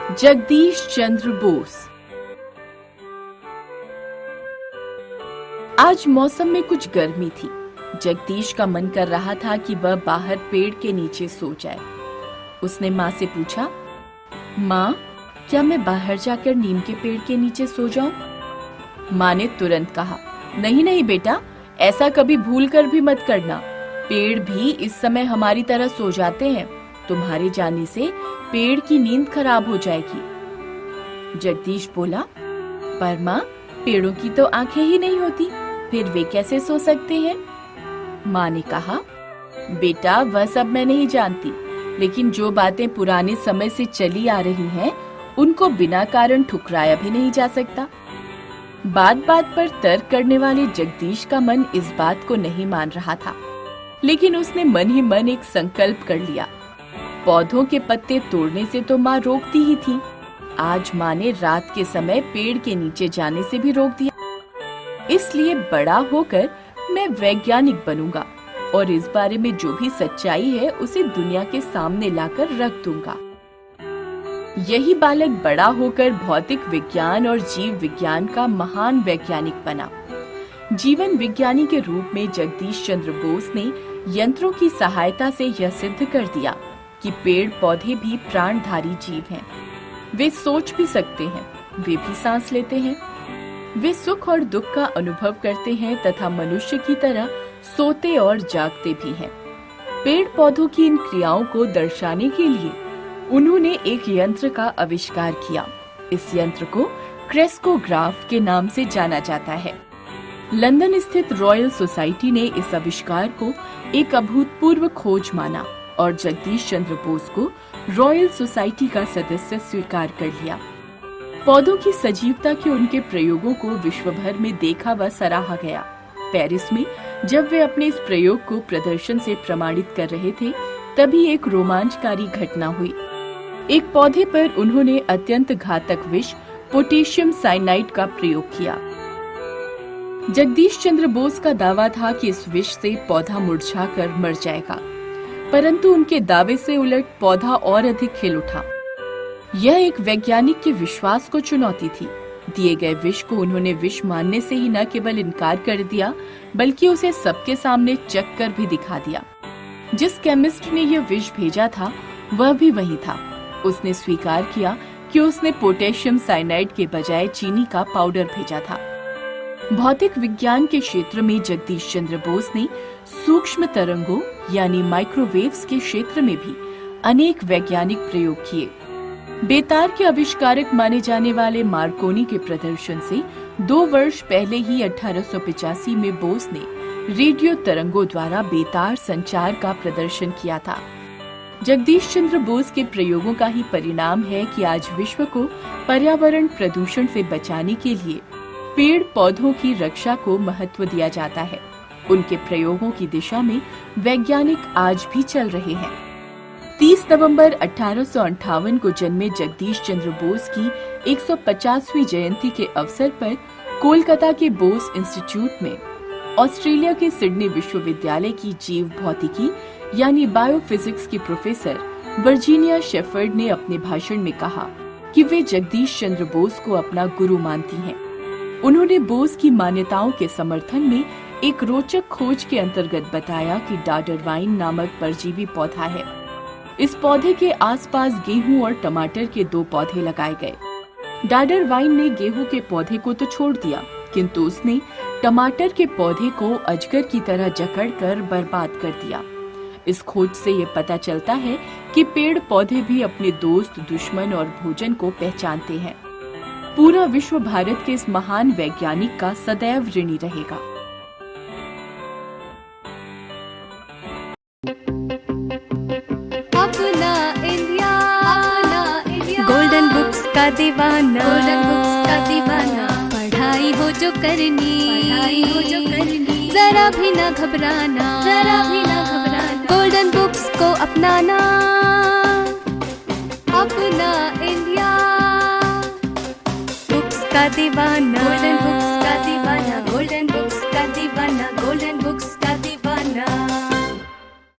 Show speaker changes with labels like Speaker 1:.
Speaker 1: जगदीश चंद्र बोस। आज मौसम में कुछ गर्मी थी। जगदीश का मन कर रहा था कि वह बाहर पेड़ के नीचे सो जाए। उसने माँ से पूछा, माँ, क्या मैं बाहर जाकर नीम के पेड़ के नीचे सो जाऊं? माँ ने तुरंत कहा, नहीं नहीं बेटा, ऐसा कभी भूल कर भी मत करना। पेड़ भी इस समय हमारी तरह सो जाते हैं। तुम्हारे जाने से पेड़ की नींद खराब हो जाएगी। जगदीश बोला, पर माँ, पेड़ों की तो आंखें ही नहीं होती, फिर वे कैसे सो सकते हैं? माँ ने कहा, बेटा, वह सब मैं नहीं जानती, लेकिन जो बातें पुराने समय से चली आ रही हैं, उनको बिना कारण ठुकराया भी नहीं जा सकता। बात बात पर तर्क करने वाले जगदीश का मन इस बात को नहीं मान रहा था, लेकिन उसने मन ही मन एक संकल्प कर लिया। पौधों के पत्ते तोड़ने से तो माँ रोकती ही थी। आज माँ ने रात के समय पेड़ के नीचे जाने से भी रोक दिया। इसलिए बड़ा होकर मैं वैज्ञानिक बनूंगा और इस बारे में जो भी सच्चाई है उसे दुनिया के सामने लाकर रख दूंगा। यही बालक बड़ा होकर भौतिक विज्ञान और जीव विज्ञान का महान वैज्ञानिक बना। जीवन विज्ञानी के रूप में जगदीश चंद्र बोस ने यंत्रों की सहायता से यह सिद्ध कर दिया कि पेड़ पौधे भी प्राणधारी जीव हैं। वे सोच भी सकते हैं, वे भी सांस लेते हैं, वे सुख और दुख का अनुभव करते हैं तथा मनुष्य की तरह सोते और जागते भी हैं। पेड़ पौधों की इन क्रियाओं को दर्शाने के लिए उन्होंने एक यंत्र का आविष्कार किया। इस यंत्र को क्रेस्कोग्राफ के नाम से जाना जाता है। लंदन स्थित रॉयल सोसाइटी ने इस आविष्कार को एक अभूतपूर्व खोज माना और जगदीश चंद्र बोस को रॉयल सोसाइटी का सदस्य स्वीकार कर लिया। पौधों की सजीवता के उनके प्रयोगों को विश्व भर में देखा व सराहा गया। पेरिस में जब वे अपने इस प्रयोग को प्रदर्शन से प्रमाणित कर रहे थे, तभी एक रोमांचकारी घटना हुई। एक पौधे पर उन्होंने अत्यंत घातक विष पोटेशियम साइनाइड का प्रयोग किया। जगदीश चंद्र बोस का दावा था कि इस विष से पौधा मुरझाकर मर जाएगा, परंतु उनके दावे से उलट पौधा और अधिक खिल उठा। यह एक वैज्ञानिक के विश्वास को चुनौती थी। दिए गए विष को उन्होंने विष मानने से ही न केवल इनकार कर दिया, बल्कि उसे सबके सामने चख कर भी दिखा दिया। जिस केमिस्ट ने यह विष भेजा था, वह भी वही था। उसने स्वीकार किया कि उसने पोटेशियम साइनाइड के बजाय चीनी का पाउडर भेजा था। भौतिक विज्ञान के क्षेत्र में जगदीश चंद्र बोस ने सूक्ष्म तरंगों यानी माइक्रोवेव्स के क्षेत्र में भी अनेक वैज्ञानिक प्रयोग किए। बेतार के आविष्कारक माने जाने वाले मार्कोनी के प्रदर्शन से 2 वर्ष पहले ही 1885 में बोस ने रेडियो तरंगों द्वारा बेतार संचार का प्रदर्शन किया था। जगदीश चंद्र बोस के प्रयोगों का ही परिणाम है कि आज विश्व को पर्यावरण प्रदूषण से बचाने के लिए पेड़ पौधों की रक्षा को महत्व दिया जाता है। उनके प्रयोगों की दिशा में वैज्ञानिक आज भी चल रहे हैं। 30 नवंबर 1858 को जन्मे जगदीश चंद्र बोस की 150वीं जयंती के अवसर पर कोलकाता के बोस इंस्टीट्यूट में ऑस्ट्रेलिया के सिडनी विश्वविद्यालय की जीव भौतिकी यानी बायोफिजिक्स की प्रोफेसर वर्जीनिया शेफर्ड ने अपने भाषण में कहा कि वे जगदीश चंद्र बोस को अपना गुरु मानती हैं। उन्होंने बोस की मान्यताओं के समर्थन में एक रोचक खोज के अंतर्गत बताया कि डाडरवाइन नामक परजीवी पौधा है। इस पौधे के आसपास गेहूं और टमाटर के 2 पौधे लगाए गए। डाडरवाइन ने गेहूं के पौधे को तो छोड़ दिया, किंतु उसने टमाटर के पौधे को अजगर की तरह जकड़कर बर्बाद कर दिया। इस खोज से ये पता चलता है कि पेड़ पौधे भी अपने दोस्त, दुश्मन और भोजन को पहचानते हैं। पूरा विश्व भारत के इस महान वैज्ञानिक का सदैव ऋणी रहेगा।
Speaker 2: अपना इंडिया, गोल्डन बुक्स का दीवाना, पढ़ाई हो जो करनी, जरा भी ना घबराना, गोल्डन बुक्स को अपनाना। अपना इंडिया, बुक्स का दीवाना, गोल्डन बुक्स का दीवाना।